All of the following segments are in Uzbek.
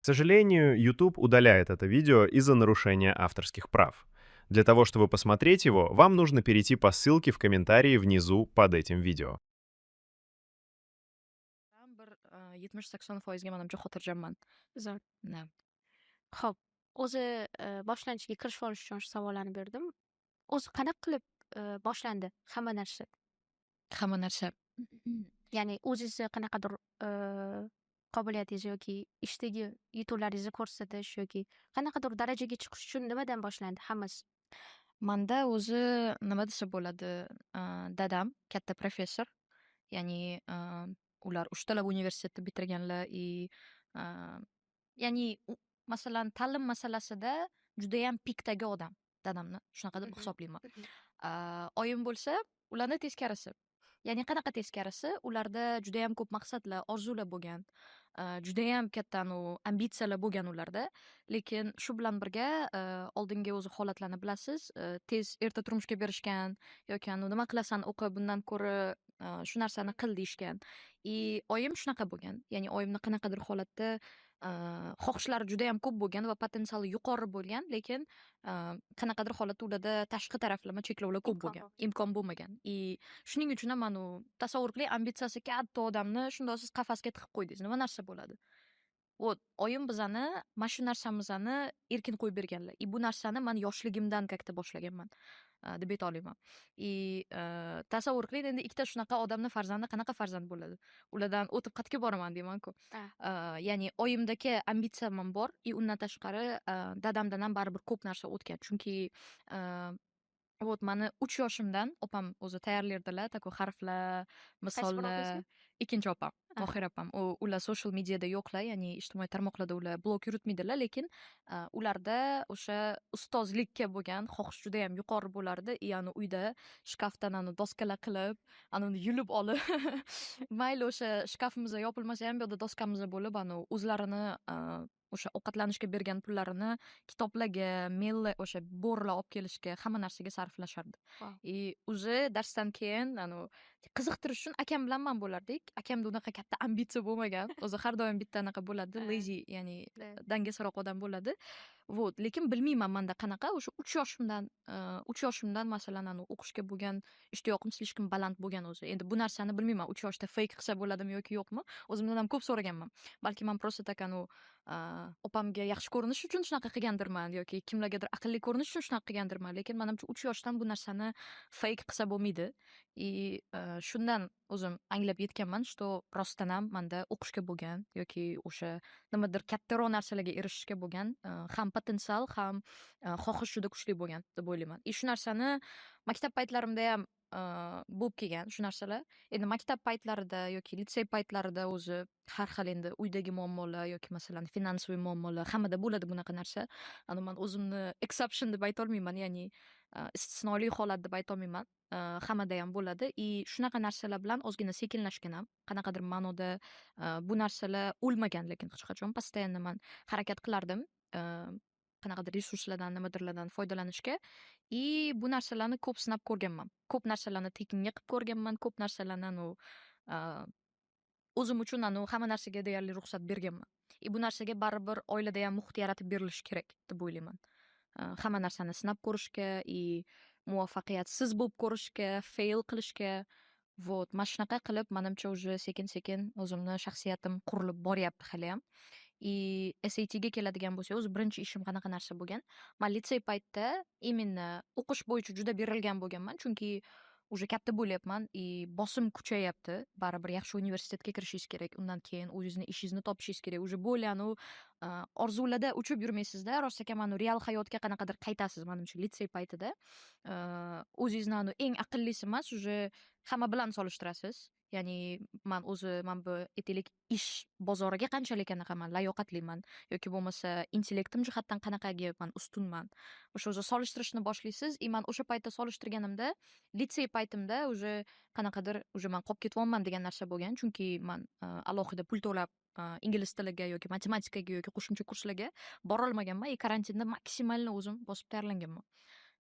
К сожалению, YouTube удаляет это видео из-за нарушения авторских прав. Для того, чтобы посмотреть его, вам нужно перейти по ссылке в комментарии внизу под этим видео. Bir 70-80% manimcha xotirjamman. Zo'r. Da. Xo'p, o'zi boshlanishiga kirishib olish uchun shu savollarni berdim. O'zi qanaqa qilib boshlandi hamma narsa? Hamma narsa. Ya'ni o'zingizni qanaqadir qobiliyatingiz yoki ishdagi yutug'laringizni ko'rsatish yoki qanaqadir darajaga chiqish uchun nimadan boshlandi hammasi? Manda o'zi nima desa bo'ladi, dadam katta professor. Ya'ni, ular uchtalab universitetni bitirganlar ya'ni masalan, ta'lim masalasida judayam pikdagi odam dadamni. Shunaqa deb hisoblayman. Oyim bo'lsa, ularni teskarisi. Ya'ni qanaqa teskarisi? Ularda judayam ko'p maqsadlar, orzular bo'lgan. Judayam katta ambitsiyalar bo'lgan ularda. Lekin shu bilan birga, oldingi o'zi holatlarni bilasiz. Tez erta turmushga berishgan yoki nima qilasan o'qi, bundan ko'ra shu narsani qil deyishgan. Oyim shunaqa bo'lgan. Ya'ni oyimni qanaqadir holatda xohishlari judayam ko'p bo'lgan va potensiali yuqori bo'lgan, lekin qanaqadir holatda ularda tashqi taraflama cheklovlar ko'p Imkon bo'lgan. bo'lmagan. Imkon bo'lmagan. Shuning uchun ham tasavvur qiling, ambitsiyasi katta odamni shundoq siz qafasga tiqib qo'ydingiz. Nima narsa bo'ladi? Oyim bizani mana shu narsamizni erkin qo'yib berganlar. Bu narsani man yoshligimdan как-то boshlaganman, deb ayta olaman. Tasavvur qiling, endi ikkita shunaqa odamni farzandi qanaqa farzand bo'ladi? Ulardan o'tib qayerga boraman deyman-ku. Ya'ni oyimdagi ambitsiyam ham bor, undan tashqari dadamdan ham baribir ko'p narsa o'tgan. Chunki mani 3 yoshimdan opam o'zi tayyorlardilar, taku harflar, Qaysi bir opangizmi? misollar. Ikkinchi opam, Mohira opam. Ular social mediada yo'qlar, ya'ni ijtimoiy tarmoqlarda ular blog yuritmaydilar, lekin ularda o'sha ustozlikka bo'lgan xohish juda ham yuqori bo'lardi. Uyda shkafdan doskalar qilib, uni yulib olib, mayli o'sha shkafimiz yopilmasa ham, bu yerda doskamiz bo'lib, o'zlarini o'sha ovqatlanishga bergan pullarini kitoblarga, o'sha bo'rlar olib kelishga, hamma narsaga sarflashardi. Wow. O'zi darsdan keyin qiziqtirish uchun akam bilan man bo'lardik. Akamda unaqa katta ambitsiya bo'lmagan. O'zi har doim bitta anaqa bo'ladi, lazy, ya'ni dangasoroq odam bo'ladi. Lekin bilmayman manda qanaqa, o'sha 3 yoshimdan masalan o'qishga bo'lgan ishtiyoqim slishkim baland bo'lgan o'zi. Endi bu narsani bilmayman, 3 yoshda fake qilsa bo'ladimi yoki yo'qmi? O'zimdan ham ko'p so'raganman. Balki man просто так opamga yaxshi ko'rinish uchun shunaqa qilgandirman yoki kimlargadir aqlli ko'rinish uchun shunaqa qilgandirman. Lekin menimcha 3 yoshdan bu narsani fake qilsa bo'lmaydi. Shundan o'zim anglab yetganman, что rostdan ham manda o'qishga bo'lgan yoki o'sha nimadir kattaroq narsalarga erishishga bo'lgan ham potensial, ham xohish juda kuchli bo'lgan deb o'ylayman. Shu narsani maktab paytlarimda ham bo'lib kelgan shu narsalar. Endi maktab paytlarida yoki litsey paytlarida o'zi har xil endi uydagi muammolar yoki masalan finansiy muammolar hammada bo'ladi bunaqa narsa. Man o'zimni exception deb ayta olmayman, ya'ni istisnoli holat deb ayta olmayman. Hammada ham bo'ladi. Shunaqa narsalar bilan ozgina sekinlashgan ham. Qanaqadir ma'noda bu narsalar o'lmagan, lekin hech qachon постоянно man harakat qilardim. Qanaqadir resurslardan, nimadirlardan foydalanishga. Bu narsalarni ko'p sinab ko'rganman. Ko'p narsalarni tekinga qilib ko'rganman, ko'p narsalarni o'zim uchun hamma narsaga deyarli ruxsat berganman. Bu narsaga baribir oilada ham muhit yaratib berilishi kerak deb o'ylayman. Hamma narsani sinab ko'rishga, muvaffaqiyatsiz bo'lib ko'rishga, fail qilishga. Mana shunaqa qilib, menimcha уже sekin-sekin o'zimni shaxsiyatim qurilib boryapti hali ham. SATga keladigan bo'lsak, o'zi birinchi ishim qanaqa narsa bo'lgan? Men litsey paytda именно o'qish bo'yicha juda berilgan bo'lganman, chunki уже katta bo'lyapman, bosim kuchayapti. Baribir yaxshi universitetga kirishingiz kerak. Undan keyin o'zingizni ishingizni topishingiz kerak. Уже bo'ldi, orzularda uchib yurmaysizda, rostaki real hayotga qanaqadir qaytasiz, menimcha litsey paytida. O'zingizni eng aqllisi emas, уже hamma bilan solishtirasiz. Ya'ni man bu aytaylik ish bozoriga qanchalik layoqatliman yoki bo'lmasa intellektim jihatdan qanaqaga man ustunman. O'sha solishtirishni boshlaysiz. Man o'sha paytda solishtirganimda, litsey paytimda qanaqadir man qolib ketyapman degan narsa bo'lgan, chunki man alohida pul to'lab ingliz tiliga yoki matematikaga yoki qo'shimcha kurslarga bora olmaganman. Karantinda maksimalni o'zim bosib tayyorlanganman.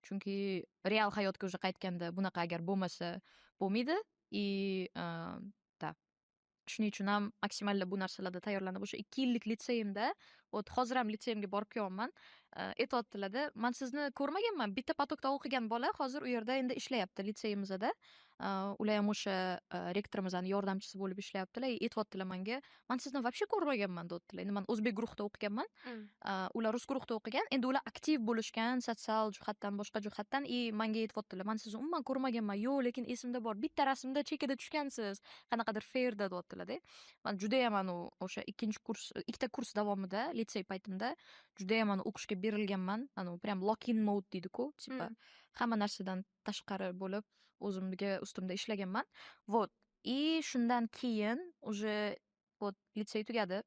Chunki real hayotga qaytganda bunaqa agar bo'lmasa bo'lmaydi. Da. shuning uchun ham maksimallab bu narsalarda tayyorlanib o'sha 2 yillik litseyimda hozir ham litseyimga borib kelyapman. Aytyaptilarda, man sizni ko'rmaganman, bitta potokda o'qigan bola hozir u yerda endi ishlayapti litseyimizda. Ular ham o'sha rektorimizning yordamchisi bo'lib ishlayaptilar. Aytyaptilar menga, man sizni вообще ko'rmaganman deyaptilar. Endi man o'zbek guruhda o'qiganman. Ular rus guruhda o'qigan. Endi ular aktiv bo'lishgan sotsial jihatdan, boshqa jihatdan menga aytyaptilar, man sizni umuman ko'rmaganman. Yo'q, lekin esimda bor. Bitta rasmda chekada tushgansiz. Qanaqadir fairda deyaptilar-da. Man juda ham o'sha ikkita kurs davomida litsey paytimda juda ham o'qishga berilganman. Prям lock-in mode deydi-ku, tipa hamma narsadan tashqari bo'lib o'zimga ustimda ishlaganman. И shundan keyin уже litsey tugadi.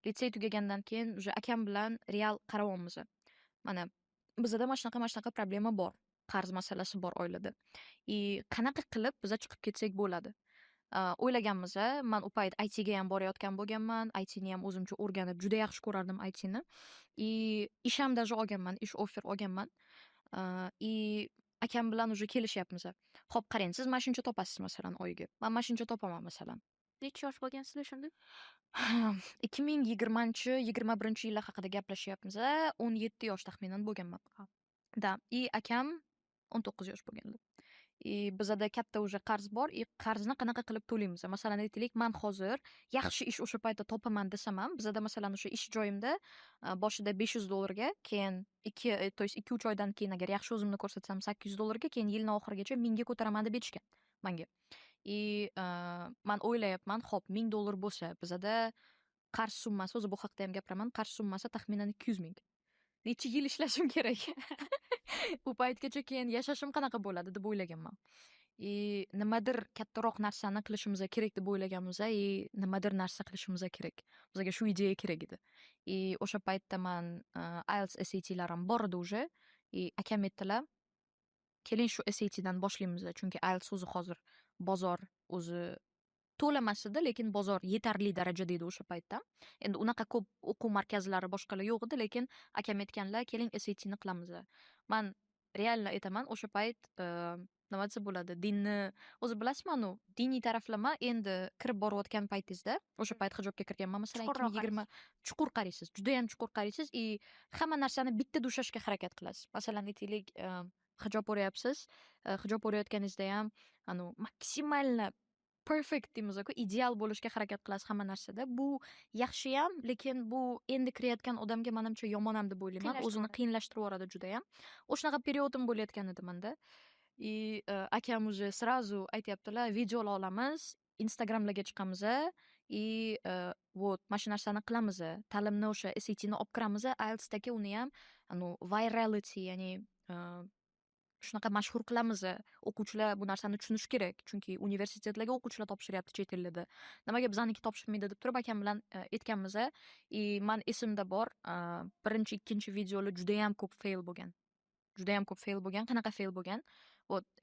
Litsey tugagandan keyin уже akam bilan real qaryapmiz. Mana bizda mana shunaqa problema bor. Qarz masalasi bor oilada. Qanaqa qilib biz chiqib ketsak bo'ladi? O'ylaganmiz. Man u payt ITga ham borayotgan bo'lganman. ITni ham o'zimcha o'rganib juda yaxshi ko'rardim ITni. Ish ham даже olganman, ish offer olganman. Akam bilan уже kelishyapmiz. Xo'p, qarang, siz mana shuncha topasiz masalan oyiga. Men mana shuncha topaman masalan. Necha yosh bo'lgansizlar shunda? 2020-21 yillar haqida gaplashyapmiz. 17 yosh taxminan bo'lganman. Da, akam 19 yosh bo'lganlar. Bizda katta уже qarz bor. Qarzni qanaqa qilib to'laymiz? Masalan, aytaylik, men hozir yaxshi ish o'sha paytda topaman desam ham, bizda masalan o'sha ish joyimda boshida $500 ga, keyin 2-3 oydan keyin agar yaxshi o'zimni ko'rsatsam $800 ga, keyin yilning oxirigacha 1000 ga ko'taraman deb aytishgan menga. Men o'ylayapman, xo'p, $1000 bo'lsa, bizda qarz summasi, o'zi bu haqda ham gapiraman, qarz summasi taxminan 200 ming. Necha yil ishlashim kerak? U paytgacha keyin yashashim qanaqa bo'ladi deb o'ylaganman. Nimadir kattaroq narsani qilishimiz kerak deb o'ylaganmiz. Nimadir narsa qilishimiz kerak. Bizga shu ideya kerak edi. O'sha paytda men IELTS SATlarim bor edi уже. Akam aytdilar, keling shu SATdan boshlaymiz, chunki IELTS o'zi hozir bozor o'zi to'lamas edi, lekin bozor yetarli darajada edi o'sha paytda. Endi unaqa ko'p o'quv markazlari boshqalar yo'q edi, lekin akam aytganlar, keling SATni qilamiz. Men realni aytaman, o'sha payt nima desa bo'ladi, dinni o'zi bilasizmi, diniy taraflama endi kirib borayotgan paytingizda, o'sha payt hijobga kirganman, masalan 2020 chuqur qaraysiz, juda ham chuqur qaraysiz, hamma narsani bitta ushlashga harakat qilasiz. Masalan, aytaylik, hijob o'rayapsiz, hijob o'rayotganingizda ham maksimalni perfect deymiz-ku, ideal bo'lishga harakat qilasiz hamma narsada. Bu yaxshi ham, lekin bu endi kirayotgan odamga menimcha yomon ham deb o'ylayman. O'zini qiyinlashtirib yuboradi juda ham. O'shanaqa periodim bo'layotgan edi menda. Akam уже сразу aytayaptilar, videolar olamiz, Instagramlarga chiqamiz, mana shu narsani qilamiz. Ta'limni o'sha SATni olib kiramiz, IELTSdagi uni ham virality, ya'ni shunaqa mashhur qilamiz. O'quvchilar bu narsani tushunish kerak, chunki universitetlarga o'quvchilar topshiryapti chet elda. Nimaga bizaniki topshirmaydi deb turib akam bilan aytganmiz. Men esimda bor, birinchi, ikkinchi videolar juda ham ko'p fail bo'lgan. Qanaqa fail bo'lgan?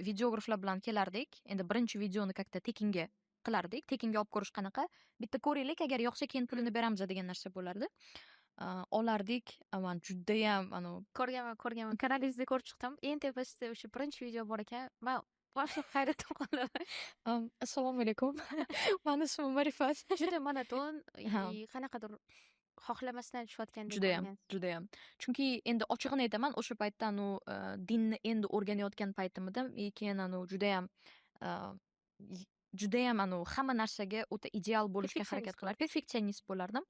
Videograflar bilan kelardik. Endi birinchi videoni katta tekinga qilardik. Tekinga olib ko'rish qanaqa? Bitta ko'raylik, agar yoqsa keyin pulini beramiz degan narsa bo'lardi. Olardik, men juda ham ko'rganman. Kanalingizda ko'rib chiqdim. Eng tepasida o'sha birinchi video bor ekan. Men boshqa hayratdan qoldim. Assalomu alaykum. Meni ismim Marifat. Juda monoton, qanaqadir xohlamasdan tushayotgandek. Juda ham. Chunki endi ochig'ini aytaman, o'sha paytda dinni endi o'rganayotgan paytimda, keyin juda ham hamma narsaga o'ta ideal bo'lishga harakat qilar, perfeksionist bo'lardim.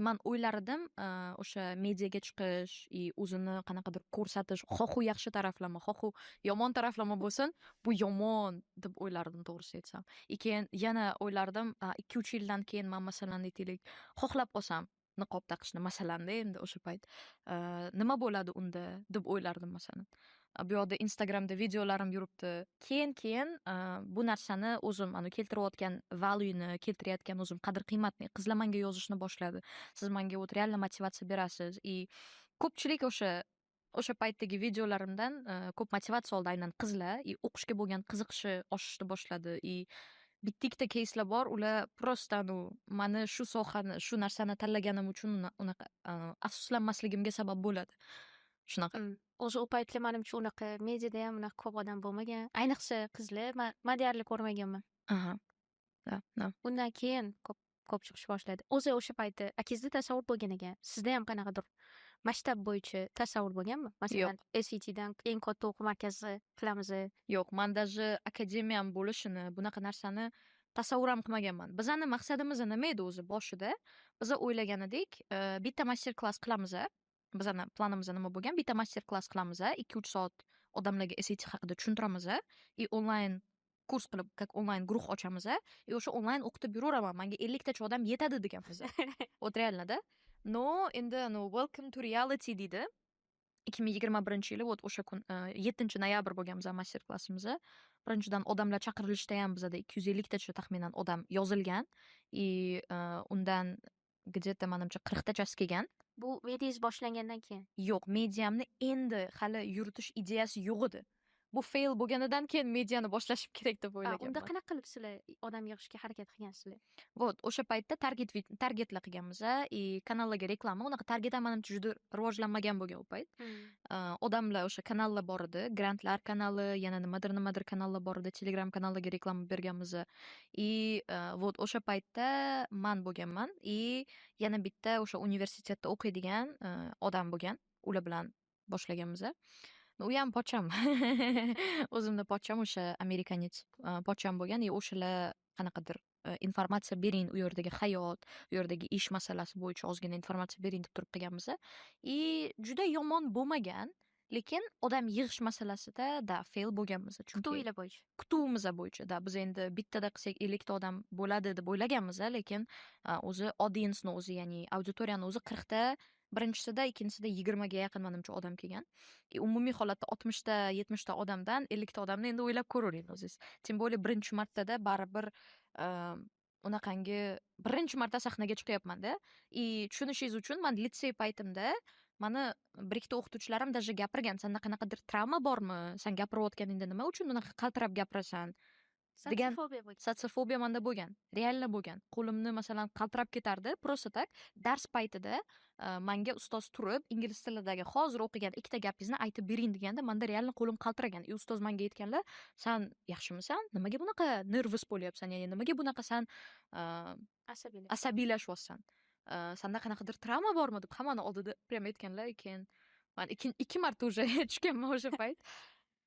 Men o'ylardim, o'sha mediaga chiqish, o'zini qanaqadir ko'rsatish, xohu yaxshi taraflama, xohu yomon taraflama bo'lsin, bu yomon deb o'ylardim, to'g'risi aytsam. Keyin yana o'ylardim, 2-3 yildan keyin men masalan aytaylik, xohlab qolsam niqob taqishni masalanda, endi o'sha payt nima bo'ladi unda deb o'ylardim masalan. Bu yoqda Instagramda videolarim yuribdi. Keyin bu narsani o'zim keltirayotgan valueni, keltirayotgan o'zim qadr-qiymatni qizlar menga yozishni boshladi. Siz menga real motivatsiya berasiz. Ko'pchilik o'sha paytdagi videolarimdan ko'p motivatsiya oldi aynan qizlar, o'qishga bo'lgan qiziqishi oshishni boshladi. Bitta keyslar bor, ular prosta meni shu sohani, shu narsani tanlaganim uchun unaqa afsuslanmasligimga sabab bo'ladi. Shunaqa. O'zi u paytlar menimcha unaqa mediada ham unaqa ko'p odam bo'lmagan. Ayniqsa qizlar, men deyarli ko'rmaganman. Da, da. Undan keyin ko'p chiqish boshladi. O'zi o'sha payti akangizda tasavvur bo'lgan ekan. Sizda ham qanaqadir masshtab bo'yicha tasavvur bo'lganmi? Masalan, Yo'q. SVTdan eng katta o'quv markazi qilamiz. Yo'q, man даже akademiyam bo'lishini, bunaqa narsani tasavvur ham qilmaganman. Bizani maqsadimiz nima edi o'zi boshida? Biza o'ylagan edik, bitta master klass qilamiz. Bizani planimiz nima bo'lgan? Bitta master klass qilamiz, 2-3 soat odamlarga SAT haqida tushuntiramiz и onlayn kurs qilib, как onlayn guruh ochamiz, и o'sha onlayn o'qitib yuraveraman. Menga 50 tacha odam yetadi deganmiz. Вот реально-da. No, endi welcome to reality deydi. 2021-yili o'sha kun 7-noyabr bo'lgan biza master klassimiz. Birinchidan odamlar chaqirilishda ham bizada 250 tacha taxminan odam yozilgan и undan где-то manimcha 40 tachasi kelgan. Bu mediangiz boshlangandan keyin. Yo'q, mediamni endi hali yuritish ideyasi yo'q edi. Bu fail bo'lganidan keyin mediani boshlashim kerak deb Unda o'ylaganman. qanaqa qilib sizlar odam yig'ishga harakat qilgansizlar? Вот, o'sha paytda targetlar qilganmiz и kanallarga reklama. Unaqa target ham manimcha juda rivojlanmagan bo'lgan u payt. Odamlar o'sha kanallar bor edi, grantlar kanali, yana nimadir kanallar bor edi, Telegram kanallarga reklama berganmiz. И вот o'sha paytda man bo'lganman и yana bitta o'sha universitetda o'qiydigan odam bo'lgan. Ular bilan boshlaganmiz. U ham pocham. O'zimni pocham o'sha amerikanец pocham bo'lgan и o'shalar qanaqadir informatsiya bering, u yerdagi hayot, u yerdagi ish masalasi bo'yicha ozgina informatsiya bering deb turib qilganmiz. И juda yomon bo'lmagan, lekin odam yig'ish masalasida fail bo'lganmiz. Chunki Kutuvinglar bo'yicha. kutuvimiz bo'yicha biz endi bittada qilsak 50 ta odam bo'ladi deb o'ylaganmiz, lekin o'zi audiensni o'zi, ya'ni auditoriyani o'zi 40 ta birinchisida, ikkinchisida 20 ga yaqin manimcha odam kelgan. Umumiy holatda 60 ta, 70 ta odamdan 50 ta odamni endi o'ylab ko'ravering o'zingiz. Tim bo'lib birinchi martada baribir unaqangi birinchi marta sahnaga chiqyapman-da. Tushunishingiz uchun men litsey paytimda mani bir ikkita o'qituvchilarim даже gapirgan, senda qanaqadir travma bormi? Sen gapirayotganingda nima uchun bunaqa qaltirab gapirasan? degan Sotsiyofobiya bo'lgan. sotsiofobiya menda bo'lgan. Realni bo'lgan. Qo'limni masalan qaltirab ketardi. Просто tak dars paytida menga ustoz turib, ingliz tilidagi hozir o'qigan ikkita gapingizni aytib bering deganda, menda realni qo'lim qaltiragan. Ustoz menga aytganlar, "Sen yaxshimisan? Nimaga bunaqa nervous bo'lyapsan? Ya'ni nimaga bunaqa sen asabiylashyapsan? Senda qanaqadir travma bormi?" deb hammani oldida prям aytganlar. Keyin men ikki marta уже tushganman o'sha payt.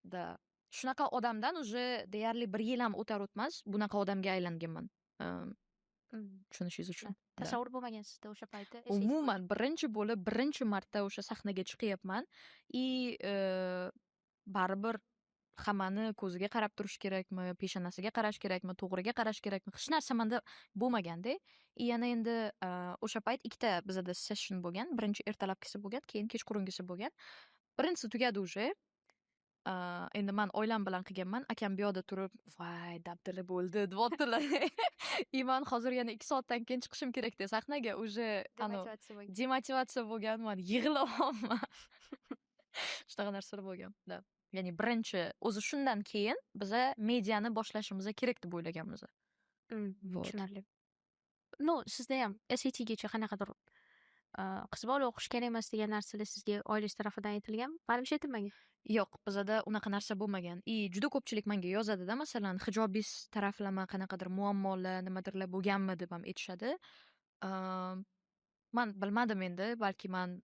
Da shunaqa odamdan уже deyarli 1 yil ham o'tar o'tmas bunaqa odamga aylanganman. Tushunishingiz uchun. Tasavvur bo'lmagan sizda o'sha payti. Umuman birinchi marta o'sha sahnaga chiqyapman и baribir hammani ko'ziga qarab turish kerakmi, peshonasiga qarash kerakmi, to'g'riga qarash kerakmi, hech narsa menda bo'lmaganda. Yana endi o'sha payt ikkita bizada session bo'lgan. Birinchi ertalabkisi bo'lgan, keyin kechqurungisi bo'lgan. Birinchisi tugadi уже. Endi men oilam bilan qilganman. Akam bu yoqda turib, "Voy, dabdili bo'ldi" deyaptilar. Men hozir yana 2 soatdan keyin chiqishim kerak-da sahnaga. Уже demotivatsiya bo'lgan, men yig'layapman. Shunaqa narsalar bo'lgan. Da. Ya'ni birinchi o'zi shundan keyin biza mediani boshlashimiz kerak deb o'ylaganmiz. Tushunarli. No, sizda ham SATgacha qanaqadir qiz bola o'qish kerak emas degan narsalar sizga oilangiz tarafidan aytilganmi? Menimcha aytilmagan. Yo'q, bizada unaqa narsa bo'lmagan. Juda ko'pchilik menga yozadi-da, masalan, hijobis taraflama qanaqadir muammolar, nimadirlar bo'lganmi deb ham aytishadi. Men bilmadim endi, balki men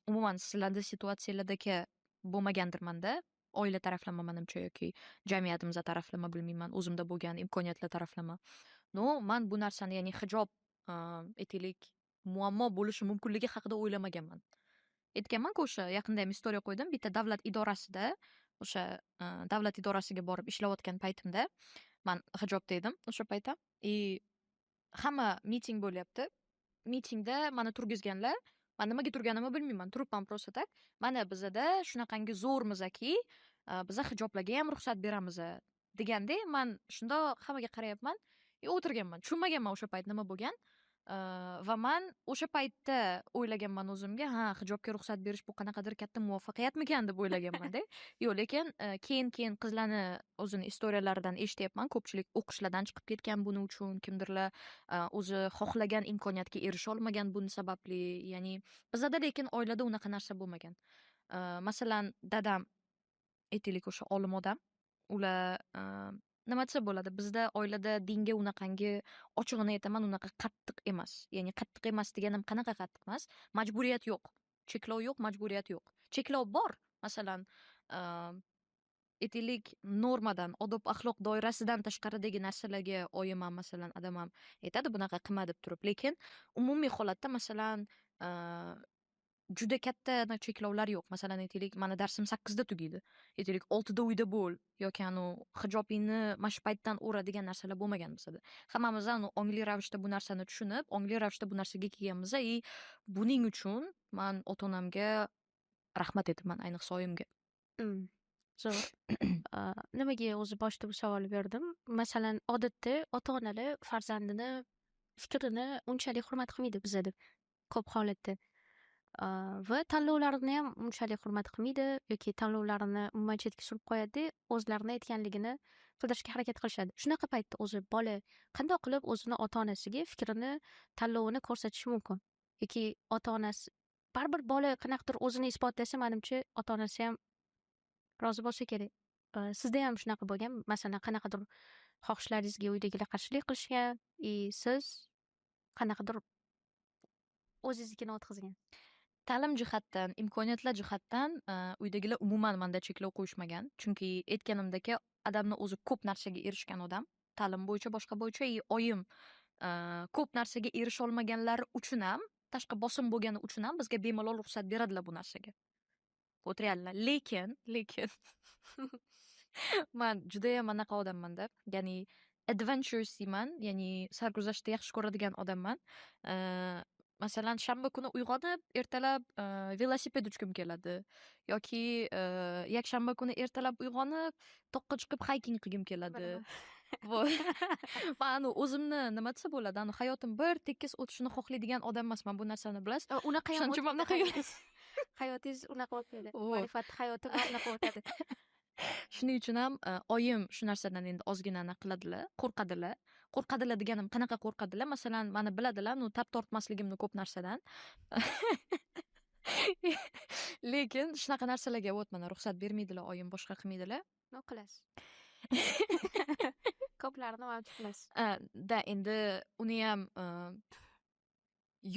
umuman sizlarda situatsiyalardagi bo'lmagandirman-da. Oila taraflama menimcha yoki jamiyatimiz taraflama bilmayman, o'zimda bo'lgan imkoniyatlar taraflama. No, men bu narsani, ya'ni hijob aytaylik muammo bo'lishi mumkinligi haqida o'ylamaganman. Aytganman-ku, o'sha yaqinda ham istoriya qo'ydim. Bitta davlat idorasida, o'sha davlat idorasiga borib ishlayotgan paytimda men hijobda edim o'sha paytda. Hamma miting bo'lyapti. Mitingda meni turgizganlar. Men nimaga turganimni bilmayman. Turibman просто tak. Mana bizada shunaqangi zo'rmizaki, biza hijoblarga ham ruxsat beramiz deganda, men shunda hammaga qarayapman. O'tirganman. Tushunmaganman o'sha payt nima bo'lgan. Va men o'sha paytda o'ylaganman o'zimga, hijobga ruxsat berish bu qanaqadir katta muvaffaqiyatmikan deb o'ylaganman-da. Yo'q, lekin keyin qizlarni o'zini istoriyalaridan eshityapman. Ko'pchilik o'qishlardan chiqib ketgan buning uchun, kimdirlar o'zi xohlagan imkoniyatga erisha olmagan buni sababli. Ya'ni bizada lekin oilada unaqa narsa bo'lmagan. Masalan, dadam aytaylik o'sha olim odam. Ular nima desa bo'ladi, bizda oilada dinga unaqangi ochig'ini aytaman, unaqa qattiq emas. Ya'ni qattiq emas deganim qanaqa qattiq emas? Majburiyat yo'q. Cheklov yo'q, majburiyat yo'q. Cheklov bor. Masalan, aytaylik, normadan, odob axloq doirasidan tashqaridagi narsalarga oyim ham, masalan, adam ham aytadi bunaqa qilma deb turib. Lekin umumiy holatda, masalan, juda katta cheklovlar yo'q. Masalan, aytaylik, mani darsim 8da tugaydi. Aytaylik, 6da uyda bo'l yoki hijobingni mana shu paytdan o'ra degan narsalar bo'lmagan bizada. Hammamiz ongli ravishda bu narsani tushunib, ongli ravishda bu narsaga kelganmiz. Buning uchun men ota-onamga rahmat aytaman, ayniqsa oyimga. Zo'r. Nimaga o'zi boshida bu savol berdim? Masalan, odatda ota-onalar farzandini fikrini unchalik hurmat qilmaydi bizada ko'p holatda. Va tanlovlarini ham unchalik hurmat qilmaydi yoki tanlovlarini umuman chetga surib qo'yadi, o'zlarini aytganligini qildirishga harakat qilishadi. Shunaqa paytda o'zi bola qanday qilib o'zini ota-onasiga fikrini, tanlovini ko'rsatishi mumkin? Yoki ota-onasi baribir bola qanaqadir o'zini isbotlasa, menimcha ota-onasi ham rozi bo'lsa kerak. Sizda ham shunaqa bo'lgan? Masalan, qanaqadir xohishlaringizga uydagilar qarshilik qilishgan, siz qanaqadir o'zingiznikini o'tkazgan? Ta'lim jihatdan, imkoniyatlar jihatdan uydagilar umuman menda cheklov qo'yishmagan. Chunki aytganimdek, odamni o'zi ko'p narsaga erishgan odam, ta'lim bo'yicha, boshqa bo'yicha, oyim ko'p narsaga erisha olmaganlari uchun ham, tashqi bosim bo'lgani uchun ham bizga bemalol ruxsat beradilar bu narsaga. Вот реально. Lekin men judayam anaqa odamman-da. Ya'ni adventurous deyman, ya'ni sarguzashtni yaxshi ko'radigan odamman. Masalan, shanba kuni uyg'onib, ertalab velosiped uchgim keladi. Yoki yakshanba kuni ertalab uyg'onib, toqqa chiqib hiking qilgim keladi. Men o'zimni nima desa bo'ladi, hayotim bir tekis o'tishini xohlaydigan odam emasman, bu narsani bilasiz. Unaqa ham Shuning uchun mana hayotingiz unaqa o'tadi. Ma'rifat hayoti unaqa o'tadi. Shuning uchun ham oyim shu narsadan endi ozgina qiladilar, qo'rqadilar. Qo'rqadilar deganim qanaqa qo'rqadilar? Masalan, meni biladilar, tap tortmasligimni ko'p narsadan. Lekin shunaqa narsalarga mana ruxsat bermaydilar, oyim boshqa qilmaydilar. Nima qilasiz? Ko'plarni mavjud qilasiz. Da endi uni ham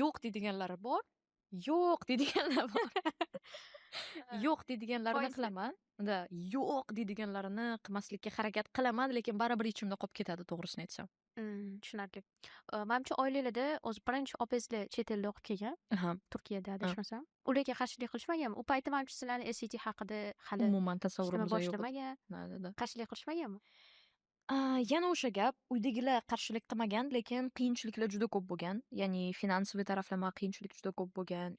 yo'q deydiganlari bor, yo'q deydiganlar bor. Yo'q deydiganlarini qilaman. Yo'q deydiganlarini qilmaslikka harakat qilaman, lekin baribir ichimda qolib ketadi, to'g'risini aytsam. Tushunarli. Menimcha oilalarda o'zi birinchi opangizlar chet elda o'qib kelgan, Turkiyada adashmasam. Ularga qarshilik qilishmaganmi? U payti menimcha sizlarni SAT haqida hali umuman tasavvurimizda yo'q. boshlamagan. Qarshilik qilishmaganmi? Yana o'sha gap, uydagilar qarshilik qilmagan, lekin qiyinchiliklar juda ko'p bo'lgan. Ya'ni finansiy taraflama qiyinchilik juda ko'p bo'lgan.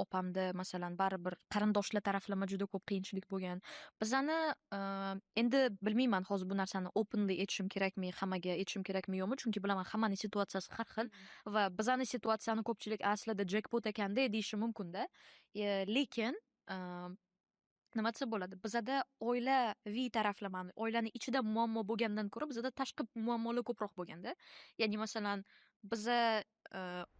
Opamda masalan baribir qarindoshlar taraflama juda ko'p qiyinchilik bo'lgan. Bizani endi bilmayman hozir bu narsani openly aytishim kerakmi, hammaga aytishim kerakmi yo'qmi, chunki bilaman hammaning situatsiyasi har xil va bizani situatsiyani ko'pchilik aslida jackpot ekanda deyishi mumkin-da. Lekin nima desa bo'ladi, bizada oilaviy taraflamani, oilani ichida muammo bo'lgandan ko'ra bizada tashqi muammolar ko'proq bo'lganda. Ya'ni masalan, biza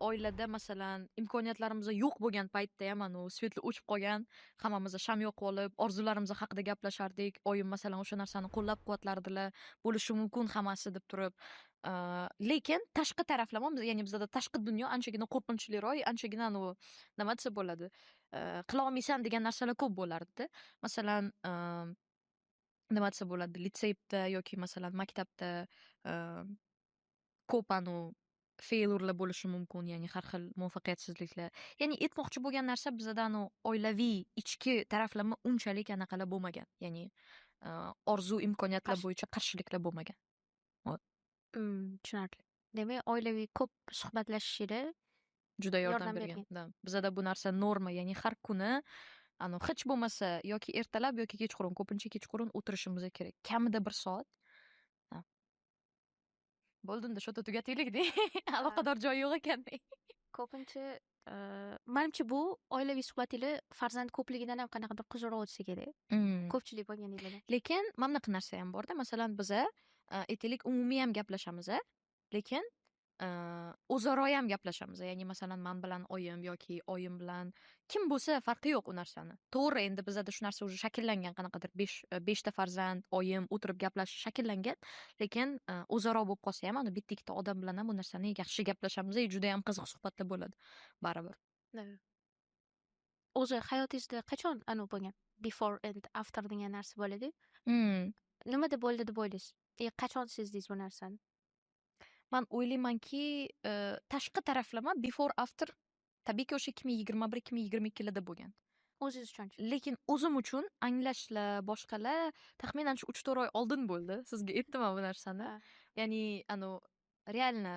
oilada masalan imkoniyatlarimiz yo'q bo'lgan paytda ham svetli o'chib qolgan, hammamiz sham yoqib olib, orzularimiz haqida gaplashardik. Oyim masalan o'sha narsani qo'llab-quvvatlardilar, bo'lishi mumkin hammasi deb turib. Lekin tashqi taraflama, ya'ni bizada tashqi dunyo anchagina qo'rqinchliroq, anchagina nima desa bo'ladi, qila olmaysan degan narsalar ko'p bo'lardi. Masalan, nima desa bo'ladi, litseyda yoki masalan maktabda ko'p failurlar bo'lishi mumkin, ya'ni har xil muvaffaqiyatsizliklar. Ya'ni aytmoqchi bo'lgan narsa bizada oilaviy ichki taraflama unchalik anaqalar bo'lmagan. Ya'ni orzu imkoniyatlar bo'yicha qarshiliklar bo'lmagan. Tushunarli. Demak, oilaviy ko'p suhbatlashishida juda yordam bergan. Bizada bu narsa norma, ya'ni har kuni hech bo'lmasa yoki ertalab yoki kechqurun, ko'pincha kechqurun o'tirishimiz kerak. Kamida 1 soat. Bo'ldimda, shu yerda tugataylik-da. Aloqador joy yo'q ekanda. Ko'pincha menimcha bu oilaviy suhbatinglar farzand ko'pligidan ham qanaqadir qiziqroq o'tsa kerak. Ko'pchilik bo'lganinglarda. Lekin mana bunaqa narsa ham bor-da. Masalan, biza aytaylik umumiy ham gaplashamiz, lekin o'zaro ham gaplashamiz. Ya'ni masalan men bilan oyim yoki oyim bilan kim bo'lsa farqi yo'q u narsani. To'g'ri, endi bizda shu narsa уже shakllangan, qanaqadir 5 ta farzand, oyim o'tirib gaplashish shakllangan, lekin o'zaro bo'lib qolsa ham ana bitta ikkita odam bilan ham bu narsani yaxshi gaplashamiz, juda ham qiziq suhbatlar bo'ladi baribir. O'zi hayotingizda qachon bo'lgan? Before and after degan narsa bo'ladi. Nima deb bo'ldi deb o'ylaysiz? Qachon sezdingiz bu narsani? Man o'ylaymanki, tashqi taraflama before after tabiiyki o'sha 2021-2022 yilida bo'lgan. O'zingiz uchun. Lekin o'zim uchun anglashlar, boshqalar taxminan shu 3-4 oy oldin bo'ldi. Sizga aytdim bu narsani. Ya'ni реально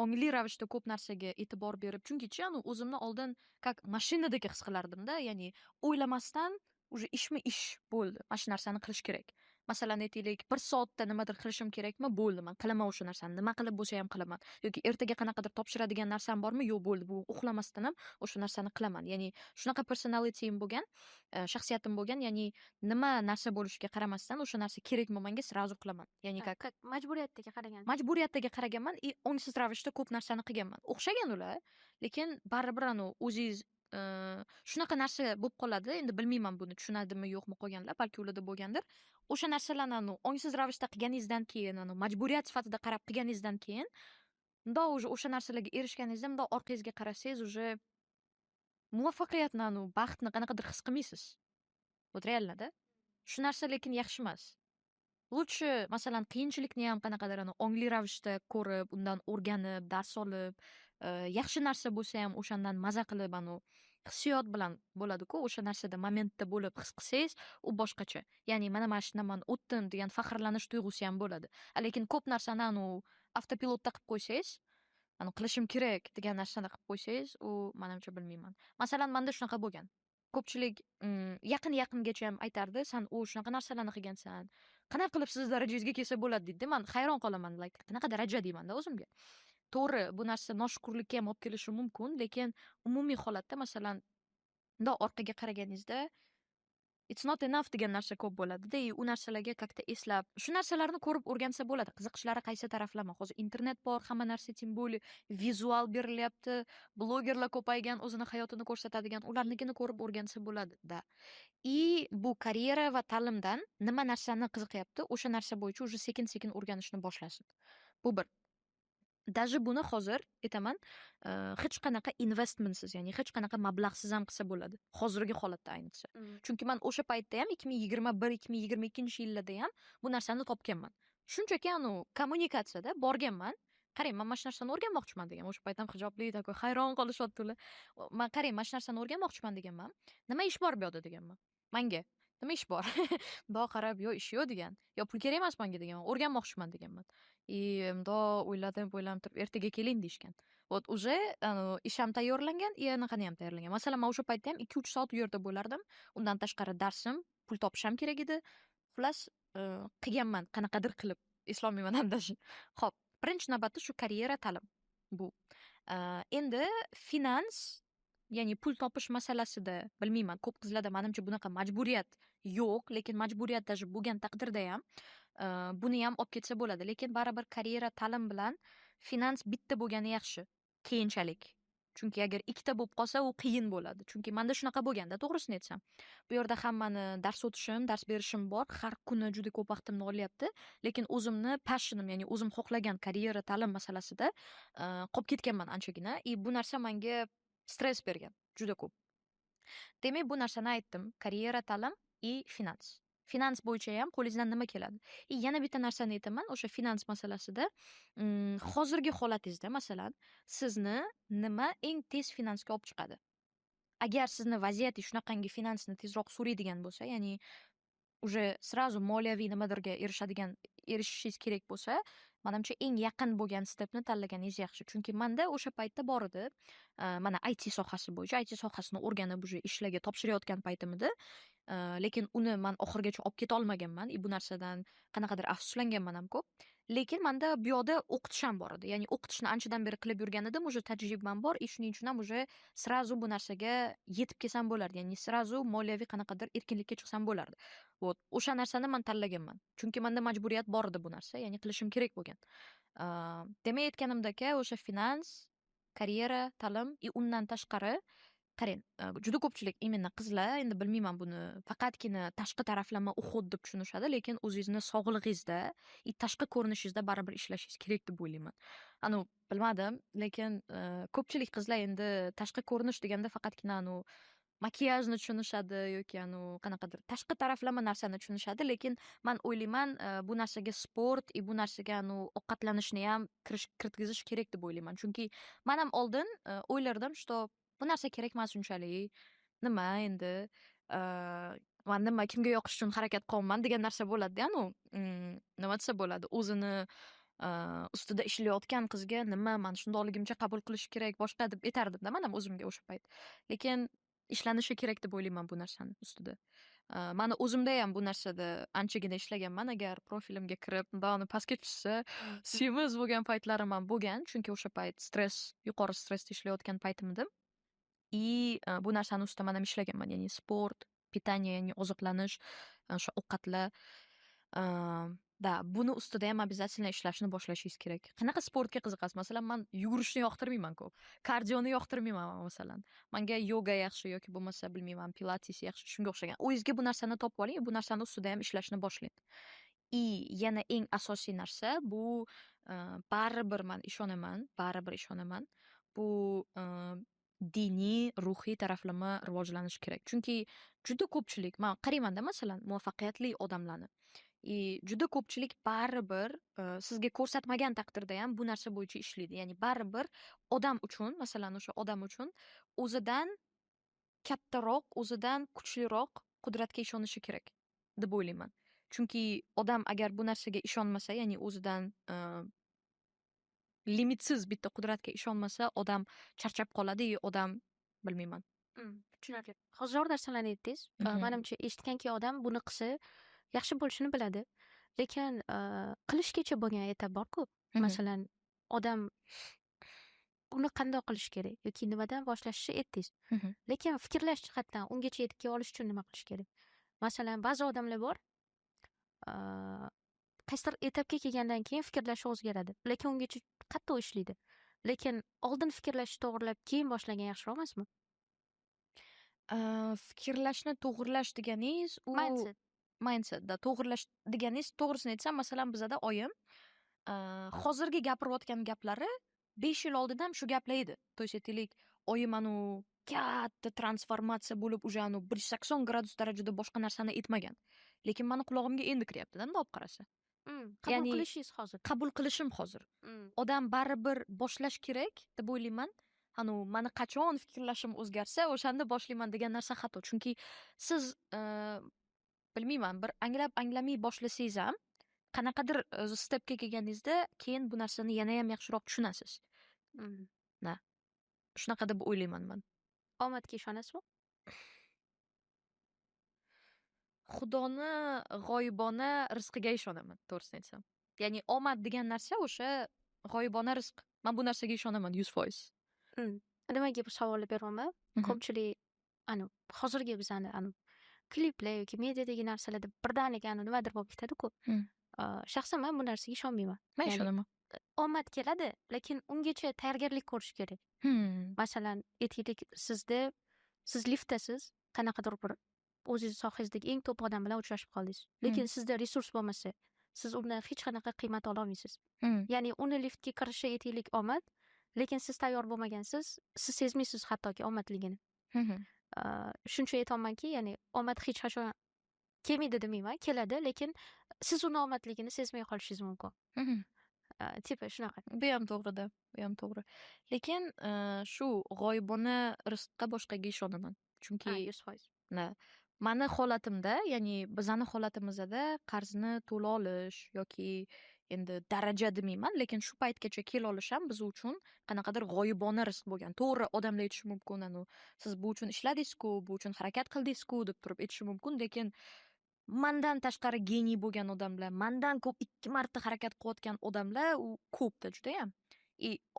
ongli ravishda ko'p narsaga e'tibor berib, chunki o'zimni oldin как mashinadek his qilardim-da, ya'ni o'ylamasdan уже ishmi ish bo'ldi. Mana shu narsani qilish kerak. Masalan, aytaylik, 1 soatda nimadir qilishim kerakmi? Bo'ldi, men qilaman o'sha narsani. Nima qilib bo'lsa ham qilaman. Yoki ertaga qanaqadir topshiradigan narsam bormi? Yo'q, bo'ldi. Bu uxlamasdan ham o'sha narsani qilaman. Ya'ni shunaqa personalityim bo'lgan, shaxsiyatim bo'lgan, ya'ni nima narsa bo'lishiga qaramasdan o'sha narsa kerakmi menga sразу qilaman. Ya'ni majburiyatga qaraganman, ongsiz ravishda ko'p narsani qilganman. O'xshagan ular, lekin baribir o'zingiz shunaqa narsa bo'lib qoladi. Endi bilmayman buni tushunadimi yo'qmi qolganlar, balki ularda bo'lgandir. O'sha narsalarni ongsiz ravishda qilganingizdan keyin, majburiyat sifatida qarab qilganingizdan keyin, unda o'sha narsalarga erishganingizda, unda orqangizga qarasangiz, уже muvaffaqiyatni, baxtni qanaqadir his qilmaysiz. Вот реально-da. Shu narsa lekin yaxshi emas. Lutchi masalan qiyinchilikni ham qanaqadir ongli ravishda ko'rib, undan o'rganib, dars olib, yaxshi narsa bo'lsa ham o'shandan maza qilib, hissiyot bilan bo'ladi-ku, o'sha narsada momentda bo'lib his qilsangiz, u boshqacha. Ya'ni mana shundan men o'tdim degan faxrlanish tuyg'usi ham bo'ladi. Lekin ko'p narsani avtopilotda qilib qo'ysangiz, qilishim kerak degan narsani qilib qo'ysangiz, u menimcha bilmayman. Masalan, menda shunaqa bo'lgan. Ko'pchilik yaqingacha ham aytardi, "Sen shunaqa narsalarni qilgansan. Qanaqa qilib siz darajangizga kelsa bo'ladi?" deydi. Men hayron qolaman, qanaqa daraja deyman-da o'zimga. To'g'ri, bu narsa noshukurlikka ham olib kelishi mumkin, lekin umumiy holatda masalan, bundoq orqaga qaraganingizda it's not enough degan narsa ko'p bo'ladi-da, u narsalarga как-то eslab, shu narsalarni ko'rib o'rgansa bo'ladi. Qiziqishlari qaysi taraflama. Hozir internet bor, hamma narsa tем более vizual berilyapti, blogerlar ko'paygan, o'zini hayotini ko'rsatadigan, ularnikini ko'rib o'rgansa bo'ladi-da. Bu karyera va ta'limdan nima narsani qiziqyapti, o'sha narsa bo'yicha уже sekin-sekin o'rganishni boshlasin. Bu bir. Даже buni hozir aytaman, hech qanaqa investmentsiz, ya'ni hech qanaqa mablag'siz ham qilsa bo'ladi. Hozirgi holatda ayniqsa. Chunki men o'sha paytda ham 2021-2022 yillarda ham bu narsani topganman. Shunchaki kommunikatsiyada borganman. Qarang, men mana shu narsani o'rganmoqchiman degan. O'sha payt ham hijobli takoy hayron qolishyapti ular. Men qarang, mana shu narsani o'rganmoqchiman deganman. Nima ish bor bu yerda deganman. Menga nima ish bor? Bundoq qarab, yo ish yo'q degan. Yo pul kerak emas menga deganman. O'rganmoqchiman deganman. Bundoq o'yladim turib, ertaga keling deyishgan. Вот уже ish ham tayyorlangan, anaqani ham tayyorlangan. Masalan, men o'sha paytda ham 2-3 soat u yerda bo'lardim. Undan tashqari darsim, pul topishim kerak edi. Xullas, qilganman, qanaqadir qilib. Eslolmayman ham даже. Xo'p, birinchi navbatda shu karyera ta'lim. Bu. Endi finans, ya'ni pul topish masalasida bilmayman, ko'p qizlarda menimcha bunaqa majburiyat yo'q, lekin majburiyat даже bo'lgan taqdirda ham buni ham olib ketsa bo'ladi. Lekin baribir karyera ta'lim bilan finans bitta bo'lgani yaxshi, keyinchalik. Chunki agar ikkita bo'lib qolsa, u qiyin bo'ladi. Chunki menda shunaqa bo'lganda, to'g'risini aytsam. Bu yerda hammani dars o'tishim, dars berishim bor, har kuni juda ko'p vaqtimni olyapti, lekin o'zimni passionim, ya'ni o'zim xohlagan karyera ta'lim masalasida qolib ketganman anchagina. Bu narsa menga stress bergan juda ko'p. Demak, bu narsani aytdim. Karyera ta'lim finans. Finans bo'yicha ham qo'lingizdan nima keladi? Yana bitta narsani aytaman, o'sha finans masalasida hozirgi holatingizda masalan, sizni nima eng tez finansga olib chiqadi? Agar sizni vaziyatingiz shunaqangi finansni tezroq so'raydigan bo'lsa, ya'ni уже сразу moliyaviy nimadirga erishishingiz kerak bo'lsa, menimcha eng yaqin bo'lgan stepni tanlaganingiz yaxshi. Chunki menda o'sha paytda bor edi, mana IT sohasi bo'yicha, IT sohasini o'rganib, уже ishlarga topshirayotgan paytim edi. lekin uni man oxirigacha olib keta olmaganman. Bu narsadan qanaqadir afsuslanganman ham ko'p. Lekin menda bu yoqda o'qitish ham bor edi. Ya'ni o'qitishni anchadan beri qilib yurgan edim, уже tajribam bor. Shuning uchun ham уже сразу bu narsaga yetib kelsam bo'lardi. Ya'ni sразу moliyaviy qanaqadir erkinlikka chiqsam bo'lardi. Вот, o'sha narsani man tanlaganman. Chunki menda majburiyat bor edi bu narsa, ya'ni qilishim kerak bo'lgan. Demak, aytganimdek, o'sha finans, karyera, ta'lim va undan tashqari qarang, juda ko'pchilik именно qizlar, endi bilmayman buni faqatgina tashqi taraflama uhud deb tushunishadi, lekin o'zingizni sog'lig'ingizda va tashqi ko'rinishingizda baribir ishlashingiz kerak deb o'ylayman. Bilmadim, lekin ko'pchilik qizlar endi tashqi ko'rinish deganda faqatgina makiyajni tushunishadi yoki qanaqadir tashqi taraflama narsani tushunishadi, lekin man o'ylayman, bu narsaga sport va bu narsaga ovqatlanishni ham kiritgizish kerak deb o'ylayman. Chunki men ham oldin o'ylardim, что bu narsa kerak emas unchalik. Nima endi man nima kimga yoqish uchun harakat qilyapman degan narsa bo'ladi-da, nima desa bo'ladi, o'zini ustida ishlayotgan qizga nima man shundoqligimcha qabul qilish kerak boshqa deb aytardim-da men ham o'zimga o'sha payt. Lekin ishlanishi kerak deb o'ylayman bu narsani ustida. Mani o'zimda ham bu narsada anchagina ishlaganman. Agar profilimga kirib, uni pastga tushsa, semiz bo'lgan paytlarim ham bo'lgan, chunki o'sha payt yuqori stressda ishlayotgan paytim edi. Bu narsani ustida men ham ishlaganman, ya'ni sport, pitание, ya'ni oziqlanish, o'sha ovqatlar. Buni ustida ham обязательно ishlashni boshlashingiz kerak. Qanaqa sportga qiziqasiz? Masalan, men yugurishni yoqtirmayman ko'p. Kardioni yoqtirmayman masalan. Menga yoga yaxshi yoki bo'lmasa bilmayman, pilates yaxshi, shunga o'xshagan. O'zingizga bu narsani topib oling, bu narsani ustida ham ishlashni boshlang. Yana eng asosiy narsa bu baribir men ishonaman, bu diniy, ruhiy taraflama rivojlanishi kerak. Chunki juda ko'pchilik, men qarayman-da masalan, muvaffaqiyatli odamlarni. Juda ko'pchilik baribir sizga ko'rsatmagan taqdirda ham bu narsa bo'yicha ishlaydi. Ya'ni baribir odam uchun, masalan, o'sha odam uchun o'zidan kattaroq, o'zidan kuchliroq qudratga ishonishi kerak deb o'ylayman. Chunki odam agar bu narsaga ishonmasa, ya'ni o'zidan limitsiz bitta qudratga ishonmasa, odam charchab qoladi, odam bilmayman. Tushunarli. Hozir zo'r narsalarni aytdingiz. Menimcha eshitganki odam buni qilsa yaxshi bo'lishini biladi. Lekin qilishgacha bo'lgan etap bor-ku. Masalan, odam uni qanday qilish kerak yoki nimadan boshlashni aytdingiz. Lekin fikrlash jihatdan ungacha yetib kela olish uchun nima qilish kerak? Masalan, ba'zi odamlar bor, qaysidir etapga kelgandan keyin fikrlashi o'zgaradi, lekin ungacha qattiq ishlaydi. Lekin oldin fikrlashni to'g'rilab, keyin boshlagan yaxshiroq emasmi? Fikrlashni to'g'irlash deganingiz mindsetda to'g'irlash deganingiz, to'g'risini aytsam, masalan, bizada oyim hozirgi gapirayotgan gaplari 5 yil oldin ham shu gaplar edi. То есть aytaylik, oyim katta transformatsiya bo'lib, уже 180 gradus darajada boshqa narsani aytmagan. Lekin meni qulog'imga endi kiryapti-da, bunday olib qarasa. Qabul qilishingiz hozir. Qabul qilishim hozir. Odam baribir boshlash kerak deb o'ylayman. Mani qachon fikrlashim o'zgarsa, o'shanda boshlayman degan narsa xato. Chunki siz bilmayman, bir anglamay boshlasangiz ham qanaqadir stepga kelganingizda keyin bu narsani yana ham yaxshiroq tushunasiz. Shunaqa deb o'ylayman men. Omadga ishonasizmi? Xudoni g'oyibona rizqiga ishonaman, to'g'risini aytsam. Ya'ni omad degan narsa o'sha g'oyibona rizq. Men bu narsaga ishonaman 100%. Nimaga bu savolni beryapman? Ko'pchilik hozirgi bizani kliplar yoki mediadagi narsalarda birdaniga nimadir bo'lib ketadi-ku. Shaxsan men bu narsaga ishonmayman. Men ishonaman. Omad keladi, lekin ungacha tayyorgarlik ko'rish kerak. Masalan, aytaylik, siz liftdasiz, qanaqadir bir o'zingiz sohangizdagi eng top odam bilan uchrashib qoldingiz. Lekin sizda resurs bo'lmasa, siz undan hech qanaqa qiymat ola olmaysiz. Ya'ni uni liftga kirishi aytaylik omad, lekin siz tayyor bo'lmagansiz, siz sezmaysiz hattoki omadligini. Shuncha aytolmanki, ya'ni omad hech qachon kelmaydi demayman, keladi, lekin siz uni omadligini sezmay qolishingiz mumkin. Tipa shunaqa. Bu ham to'g'ri-da, bu ham to'g'ri. Lekin shu g'oyibona rizqqa boshqaga ishonaman. Chunki 100%. Mani holatimda, ya'ni bizani holatimizda qarzni to'la olish yoki endi daraja demayman, lekin shu paytgacha kela olish ham biz uchun qanaqadir g'oyibona rizq bo'lgan. To'g'ri, odamlar aytishi mumkin, siz bu uchun ishladingiz-ku, bu uchun harakat qildingiz-ku deb turib aytishi mumkin, lekin mandan tashqari geniy bo'lgan odamlar, mandan ko'p 2 marta harakat qilayotgan odamlar u ko'pda judayam.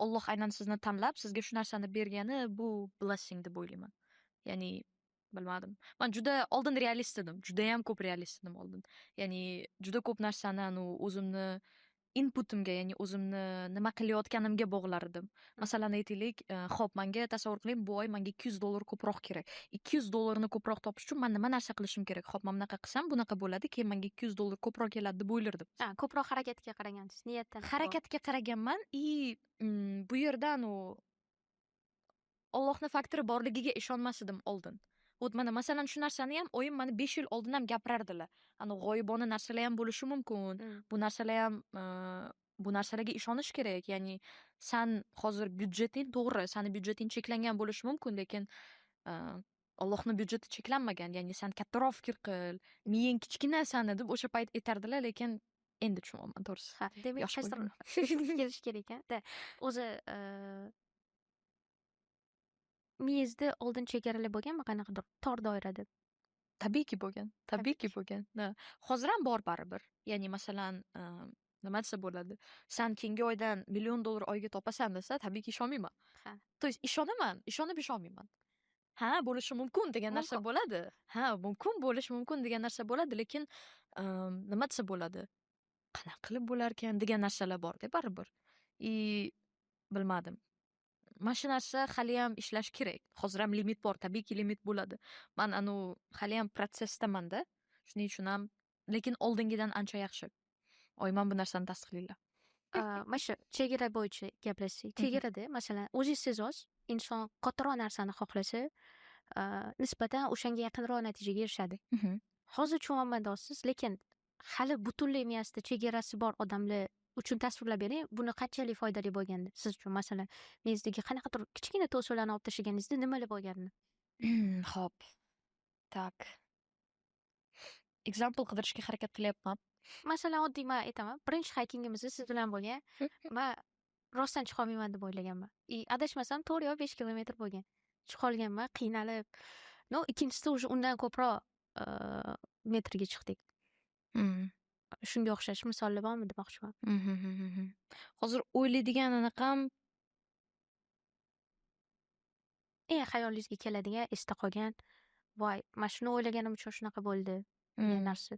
Alloh aynan sizni tanlab, sizga shu narsani bergani bu blessing deb o'ylayman. Ya'ni bilmadim. Men juda oldin realist edim. Judayam ko'p realist edim oldin. Ya'ni juda ko'p narsani o'zimni inputimga, ya'ni o'zimni nima qilayotganimga bog'lar edim. Masalan, aytaylik, xo'p, menga tasavvur qiling, bu oy menga $200 ko'proq kerak. $200 ko'proq topish uchun men nima narsa qilishim kerak? Xo'p, men bunaqa qilsam, bunaqa bo'ladi, keyin menga $200 ko'proq keladi deb o'ylardim. Ko'proq harakatga qaragansiz, niyatdan. Harakatga qaraganman, bu yerda Allohning faktori borligiga ishonmas edim oldin. Mana masalan shu narsani ham oyim mana 5 yil oldin ham gapirardilar. G'oyibona narsalar ham bo'lishi mumkin. Bu narsalar ham bu narsalarga ishonish kerak. Ya'ni san hozir byudjeting to'g'ri, sani byudjeting cheklangan bo'lishi mumkin, lekin Allohning byudjeti cheklanmagan. Ya'ni san kattaroq fikr qil, miyang kichkina sani deb o'sha payt aytardilar, lekin endi tushunyapman to'g'risi. Ha, demak, kelish kerak-a. O'zi miyangizda oldin chegaralar bo'lganmi, qanaqadir tor doirada? Tabiiyki bo'lgan. Tabiiyki bo'lgan. Hozir ham bor baribir. Ya'ni masalan, nima desa bo'ladi? San keyingi oydan $1 million oyga topasan desa, tabiiyki ishonmayman. Ha. To есть ishonaman, ishonib ishonmayman. Ha, bo'lishi mumkin degan narsa bo'ladi. Ha, mumkin bo'lishi mumkin degan narsa bo'ladi, lekin nima desa bo'ladi? Qanaqa qilib bo'larkan degan narsalar bor-da baribir. Bilmadim. Mana shu narsa hali ham ishlash kerak. Hozir ham limit bor, tabiiyki limit bo'ladi. Men hali ham protsessdaman-da. Shuning uchun ham, lekin oldingidan ancha yaxshi. Oyman bu narsani tasdiqlaylar. Mana shu chegara bo'yicha gaplashsak. Chegarada masalan, o'zingiz sezasiz, inson kattaroq narsani xohlasa, nisbatan o'shanga yaqinroq natijaga erishadi. Hozir tushunyapman deysiz, lekin hali butunlay miyasida chegarasi bor odamlar uchun tasvirlab bering, buni qanchalik foydali bo'lgandi siz uchun? Masalan, miyangizdagi qanaqadir kichkina to'siqlarni olib tashlaganingizda nimalar bo'lgandi? Xo'p. Tak. Example qidirishga harakat qilyapman. Masalan, oddiy men aytaman, birinchi haykingimizda siz bilan bo'lgan, men rostdan chiqa olmayman deb o'ylaganman. Adashmasam 4 yo 5 kilometr bo'lgan. Chiqa olganman, qiynalib. Ikkinchisida уже undan ko'proq metrga chiqdik. Shunga o'xshash misollar bormi demoqchiman. Hozir o'ylaydigan anaqam xayolingizga keladigan, esda qolgan, voy, mana shuni o'ylaganim uchun shunaqa bo'ldi degan narsa.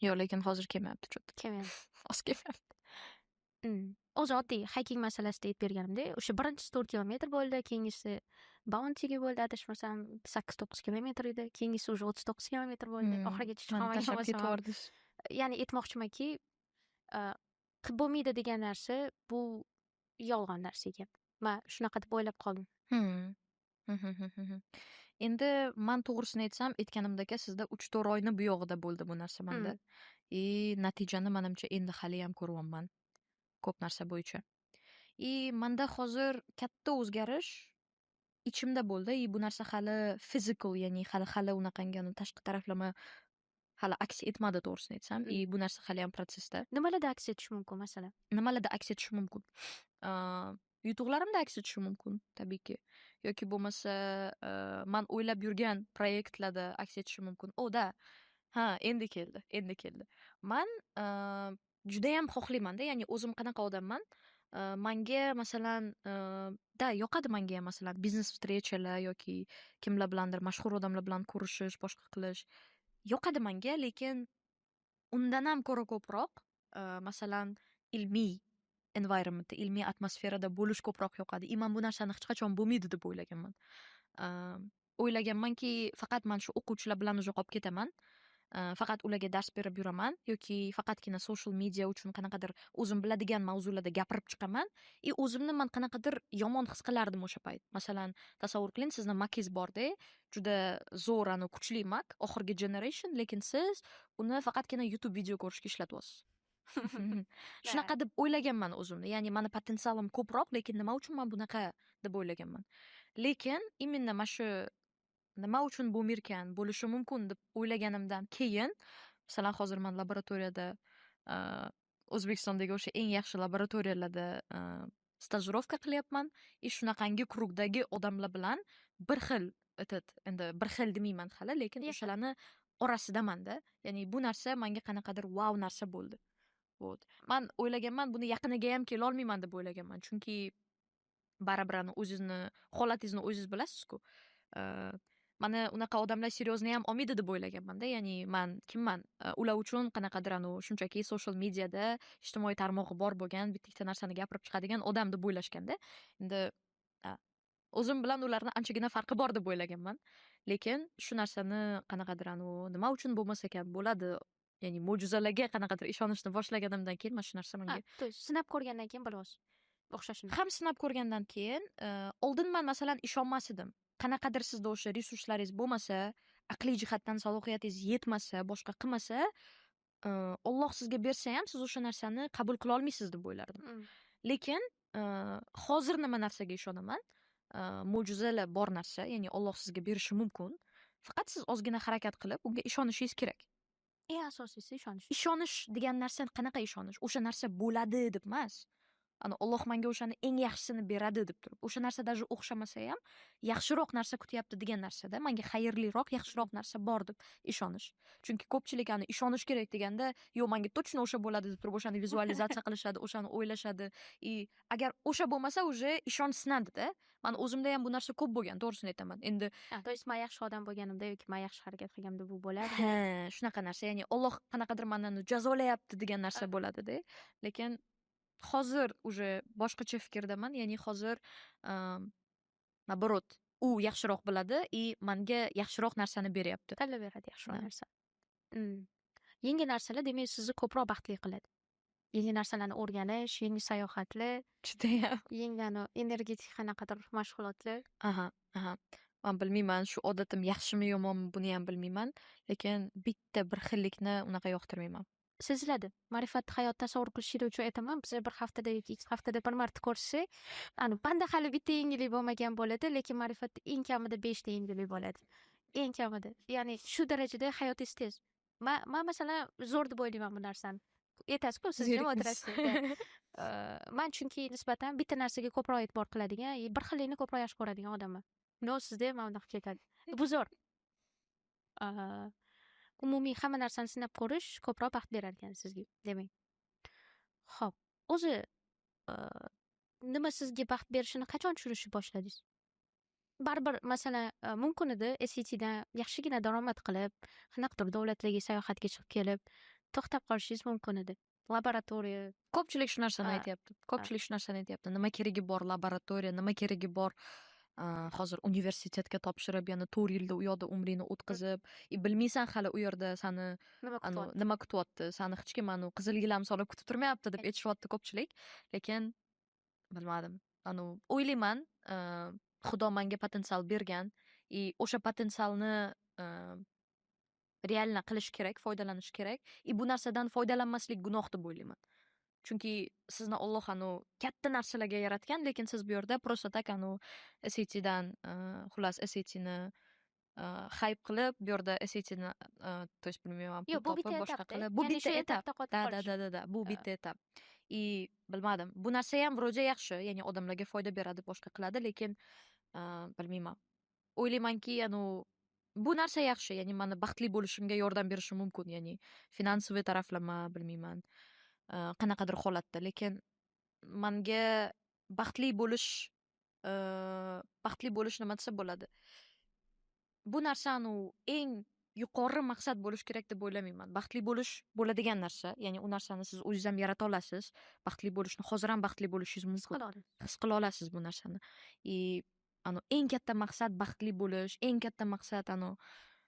Yo'q, lekin hozir kelmayapti cho'ta. Kelmayapti. Hozir kelmayapti. O'zi oddiy hiking masalasida aytib berganimda, o'sha birinchisi 4 kilometr bo'ldi, keyingisi Bounty'ga bo'ldi, adashmasam 8-9 kilometr edi, keyingisi уже 39 kilometr bo'ldi. Oxirigacha chiqa olmadim. Ya'ni aytmoqchimanki, qilib bo'lmaydi degan narsa bu yolg'on narsa ekan. Men shunaqa deb o'ylab qoldim. Endi men to'g'risini aytsam, aytganimdek, sizda 3-4 oyni bu yog'ida bo'ldi bu narsa menda. Natijani menimcha endi hali ham ko'ryapman. Ko'p narsa bo'yicha. Menda hozir katta o'zgarish ichimda bo'ldi. Bu narsa hali physical, ya'ni hali unaqangi tashqi taraflama hali aks etmadi to'g'risini aytsam. Bu narsa hali ham protsessda. Nimalarda aks etishi mumkin masalan? Nimalarda aks etishi mumkin? Yutuqlarimda aks etishi mumkin, tabiiyki. Yoki bo'lmasa, men o'ylab yurgan proyektlarda aks etishi mumkin. Ha, endi keldi. Men juda ham xohlayman-da, ya'ni o'zim qanaqa odamman? Menga masalan, yoqadi menga masalan biznes vstrechalar yoki kimlar bilandir mashhur odamlar bilan ko'rishish, boshqa qilish. Yoqadi menga, lekin undan ham ko'ra ko'proq masalan ilmiy environmentda, ilmiy atmosferada bo'lish ko'proq yoqadi. Men bu narsani hech qachon bo'lmaydi deb o'ylaganman. O'ylaganmanki, faqat men shu o'quvchilar bilan o'zi qolib ketaman. Faqat ularga dars berib yuraman yoki faqatgina social media uchun qanaqadir o'zim biladigan mavzularda gapirib chiqaman. O'zimni men qanaqadir yomon his qilardim o'sha payt. Masalan, tasavvur qiling, sizni Mac'ingiz bor-da, juda zo'r, kuchli Mac, oxirgi generation, lekin siz uni faqatgina YouTube video ko'rishga ishlatyapsiz. Shunaqa deb o'ylaganman o'zimni. Ya'ni meni potensialim ko'proq, lekin nima uchun men bunaqa deb o'ylaganman. Lekin imенно mana shu nima uchun bo'lmirkan, bo'lishi mumkin deb o'ylaganimdan keyin, masalan, hozir men laboratoriyada O'zbekistondagi o'sha eng yaxshi laboratoriyalarda stajirovka qilyapman. Shunaqangi krugdagi odamlar bilan bir xil endi bir xil demayman hali, lekin o'shalarni orasidaman-da. Ya'ni bu narsa menga qanaqadir wow narsa bo'ldi. Man o'ylaganman, buni yaqiniga ham kela olmayman deb o'ylaganman. Chunki baribir o'zingizni holatingizni o'zingiz bilasiz-ku. Mana unaqa odamlar seryozni ham olmaydi deb o'ylaganman-da. Ya'ni man kimman? Ular uchun qanaqadir shunchaki social mediada ijtimoiy tarmog'i bor bo'lgan bitta ikkita narsani gapirib chiqadigan odam deb o'ylashganda, endi o'zim bilan ularni anchagina farqi bor deb o'ylaganman. Lekin shu narsani qanaqadir nima uchun bo'lmas ekan bo'ladi. Ya'ni mo'jizalarga qanaqadir ishonishni boshlaganimdan keyin mana shu narsa menga sinab ko'rgandan keyin bilyapsiz o'xshashini. ham sinab ko'rgandan keyin oldin man masalan ishonmas edim. Qanaqadir sizda o'sha resurslaringiz bo'lmasa, aqliy jihatdan salohiyatingiz yetmasa, boshqa qilmasa, Alloh sizga bersa ham siz o'sha narsani qabul qila olmaysiz deb o'ylardim. Lekin hozir nima narsaga ishonaman? Mo'jizalar bor narsa, ya'ni Alloh sizga berishi mumkin. Faqat siz ozgina harakat qilib, unga ishonishingiz kerak. Eng asosiysi ishonish. Ishonish degan narsa qanaqa ishonish? O'sha narsa bo'ladi deb emas. Alloh menga o'shani eng yaxshisini beradi deb turib, o'sha narsa даже o'xshamasa ham yaxshiroq narsa kutyapti degan narsada menga xayrliroq, yaxshiroq narsa bor deb ishonish. Chunki ko'pchilik ishonish kerak deganda, yo'q, menga точно o'sha bo'ladi deb turib o'shani vizualizatsiya qilishadi, o'shani o'ylashadi. Agar o'sha bo'lmasa, уже ishonch sinadi-da. Men o'zimda ham bu narsa ko'p bo'lgan, to'g'risini aytaman. Endi, to есть men yaxshi odam bo'lganimda yoki men yaxshi harakat qilganimda bu bo'ladi. Ha, shunaqa narsa, ya'ni Alloh qanaqadir meni jazolayapti degan narsa bo'ladi-da. Lekin hozir уже boshqacha fikrdaman, ya'ni hozir naborot, u yaxshiroq biladi menga yaxshiroq narsani beryapti. Tanlab beradi yaxshiroq narsa. Yangi narsalar demak sizni ko'proq baxtli qiladi. Yangi narsalarni o'rganish, yangi sayohatlar, Judayam. yangi energetik qanaqadir mashg'ulotlar. Aha. Men bilmayman, shu odatim yaxshimi yomonmi, buni ham bilmayman, lekin bitta bir xillikni unaqa yoqtirmayman. Seziladi. Ma'rifatli hayot tasavvur qilishinglar uchun aytaman, biz bir haftada yoki 2 haftada bir marta ko'rishsak, banda hali bitta yangilik bo'lmagan bo'ladi, lekin ma'rifatda eng kamida 5 ta yangilik bo'ladi. Eng kamida. Ya'ni shu darajada hayotingiz tez. Men masalan zo'r deb o'ylayman bu narsani. Aytasiz-ku, siz nima o'tirasiz? Men chunki nisbatan bitta narsaga ko'proq e'tibor qiladigan, bir xillikni ko'proq yaxshi ko'radigan odamman. No, sizda ham undaq ketadi. Bu zo'r. Umumiy hamma narsani sinab ko'rish ko'proq baxt berar ekan sizga, demak. Xo'p, o'zi nima sizga baxt berishini qachon tushunishni boshladingiz? Baribir masalan, mumkin edi SATdan yaxshigina daromad qilib, qanaqadir davlatlarga sayohatga chiqib kelib, to'xtab qolishingiz mumkin edi. Laboratoriya, Ko'pchilik shu narsani aytyapti. Nima keragi bor laboratoriya, nima keragi bor hozir universitetga topshirib, yana 4 yilda u yoqda umringni o'tkazib, bilmaysan hali u yerda seni nima kutyapti, seni hech kim qizil gilam solib kutib turmayapti deb aytishyapti ko'pchilik. Lekin bilmadim. O'ylayman, Xudo menga potensial bergan, o'sha potensialni realna qilish kerak, foydalanish kerak. Bu narsadan foydalanmaslik gunoh deb o'ylayman. Chunki sizni Alloh katta narsalarga yaratgan, lekin siz bu yerda просто так SATdan xullas SATni hype qilib, bu yerda SATni то есть bilmayman, yo'q, bu bitta boshqa etap. qilib, bu bitta etap. Da, bu bitta etap. Bilmadim. Bu narsa ham vro'ja yaxshi, ya'ni odamlarga foyda beradi, boshqa qiladi, lekin bilmayman. O'ylaymanki, bu narsa yaxshi, ya'ni meni baxtli bo'lishimga yordam berishi mumkin, ya'ni finansiy taraflama, bilmayman, qanaqadir holatda, lekin menga baxtli bo'lish nima desa bo'ladi? Bu narsa eng yuqori maqsad bo'lish kerak deb o'ylamayman. Baxtli bo'lish bo'ladigan narsa, ya'ni u narsani siz o'zingiz ham yarata olasiz. Baxtli bo'lishni hozir ham baxtli bo'lishingiz mumkin. His qila olasiz bu narsani. Eng katta maqsad baxtli bo'lish, eng katta maqsad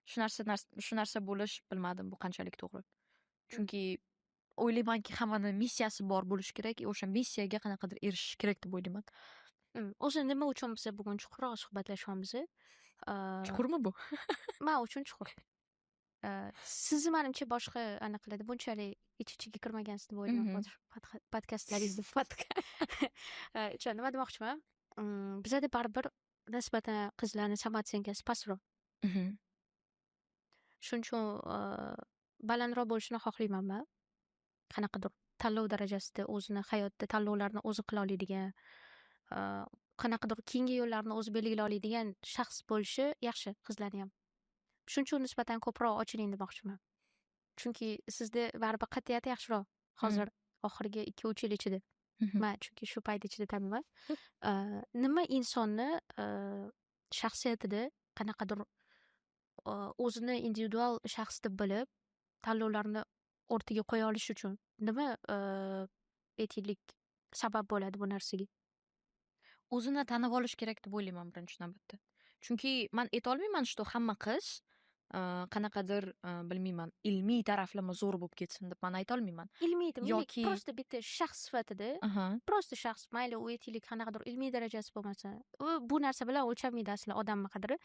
shu narsa bo'lish, bilmadim bu qanchalik to'g'ri. Chunki o'ylaymanki, hammani missiyasi bor bo'lishi kerak, o'sha missiyaga qanaqadir erishish kerak deb o'ylayman. O'zi nima uchun biz bugun chuqurroq suhbatlashyapmiz? Chuqurmi bu? Men uchun chuqur. Sizni menimcha boshqa qiladi, bunchalik ich-ichiga kirmagansiz deb o'ylayman podkastlaringizda. Nima demoqchiman? Bizada baribir nisbatan qizlarning samootsiyasi pastroq. Shuning uchun balandroq bo'lishni xohlayman men. Qanaqadir tanlov darajasida o'zini hayotda tanlovlarni o'zi qila oladigan, qanaqadir keyingi yo'llarni o'zi belgilay oladigan shaxs bo'lishi yaxshi qizlarni ham. Shuning uchun nisbatan ko'proq ochiling demoqchiman. Chunki sizda baribir qat'iyati yaxshiroq hozir oxirgi 2-3 yil ichida. Man chunki shu payt ichida taniman. Nima insonni shaxsiyatida qanaqadir o'zini individual shaxs deb bilib, tanlovlarni o'rtaga qo'ya olish uchun nima aytaylik sabab bo'ladi bu narsaga? O'zini tanib olish kerak deb o'ylayman birinchi navbatda. Chunki man aytolmayman, что hamma qiz qanaqadir bilmayman, ilmiy taraflama zo'r bo'lib ketsin deb man aytolmayman. Ilmiy deb Yoki- prosta bitta shaxs sifatida, prosta shaxs, mayli u aytaylik qanaqadir ilmiy darajasi bo'lmasa, bu narsa bilan o'lchanmaydi asli odamni qadri.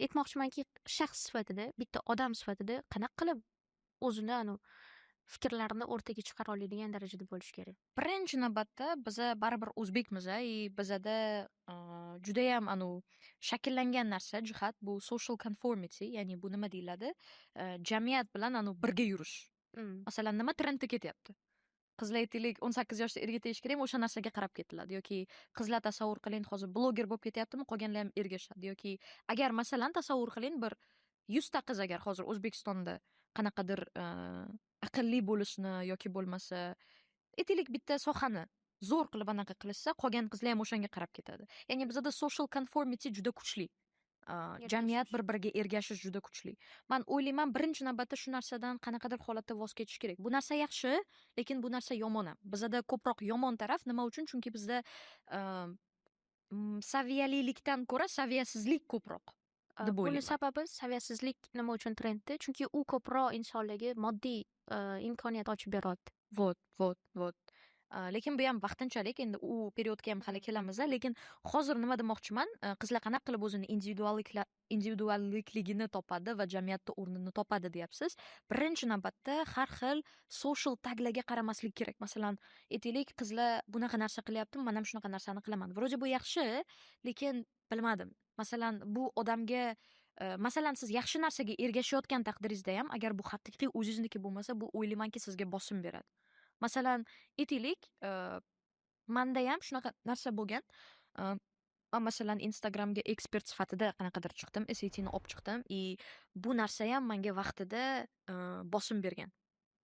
Aytmoqchimanki, shaxs sifatida, bitta odam sifatida qanaqa qilib o'zini fikrlarini o'rtaga chiqara oladigan darajada bo'lish kerak. Birinchi navbatda biza baribir o'zbekmiz, bizada judayam shakllangan narsa jihat bu social conformity, ya'ni bu nima deyiladi? Jamiyat bilan birga yurish. Masalan, nima trendda ketyapti? Qizlar aytaylik 18 yoshda erga tegish kerak, o'sha narsaga qarab ketiladi. Yoki qizlar tasavvur qiling, hozir bloger bo'lib ketyaptimi, qolganlar ham ergashadi. Yoki agar masalan tasavvur qiling, bir 100 ta qiz agar hozir O'zbekistonda qanaqadir aqlli bo'lishni yoki bo'lmasa aytaylik bitta sohani zo'r qilib anaqa qilishsa, qolgan qizlar ham o'shanga qarab ketadi. Ya'ni bizda social conformity juda kuchli. Jamiyat bir-biriga ergashish juda kuchli. Man o'ylayman, birinchi navbatda shu narsadan qanaqadir holatda voz kechish kerak. Bu narsa yaxshi, lekin bu narsa yomon ham. Bizda ko'proq yomon taraf nima uchun? Chunki bizda saviyalilikdan ko'ra saviyasizlik ko'proq deb Buni o'ylayman. sababi saviyasizlik nima uchun trendda? Chunki u ko'proq insonlarga moddiy imkoniyat ochib beradi. Vot. Lekin bu ham vaqtinchalik, endi u periodga ham hali kelamiz, lekin hozir nima demoqchiman? Qizlar qanaqa qilib o'zini individuallikligini topadi va jamiyatda o'rnini topadi deyapsiz. Birinchi navbatda har xil social taglarga qaramaslik kerak. Masalan, aytaylik qizlar bunaqa narsa qilyapti, men ham shunaqa narsani qilaman. Vro'ja bu yaxshi, lekin bilmadim. Masalan, bu odamga masalan siz yaxshi narsaga ergashayotgan taqdiringizda ham agar bu haqiqiy o'zingizniki bo'lmasa, bu o'ylaymanki sizga bosim beradi. Masalan, aytaylik, menda ham shunaqa narsa bo'lgan. Men masalan Instagramga ekspert sifatida qanaqadir chiqdim, SATni olib chiqdim и bu narsa ham menga vaqtida bosim bergan.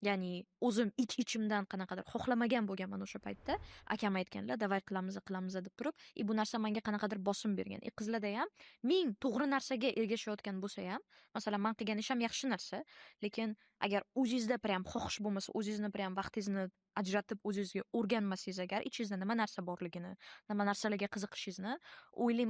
Ya'ni o'zim ichimdan qanaqadir xohlamagan bo'lganman o'sha paytda. Akam aytganlar, "Davay qilamiz" deb turib, bu narsa menga qanaqadir bosim bergan. Qizlarda ham ming to'g'ri narsaga ergashayotgan bo'lsa ham, masalan, men qilgan ishim yaxshi narsa, lekin agar o'zingizda prям xohish bo'lmasa, o'zingizni prям vaqtingizni ajratib o'zingizga o'rganmasangiz agar, ichingizda nima narsa borligini, nima narsalarga qiziqishingizni o'ylayman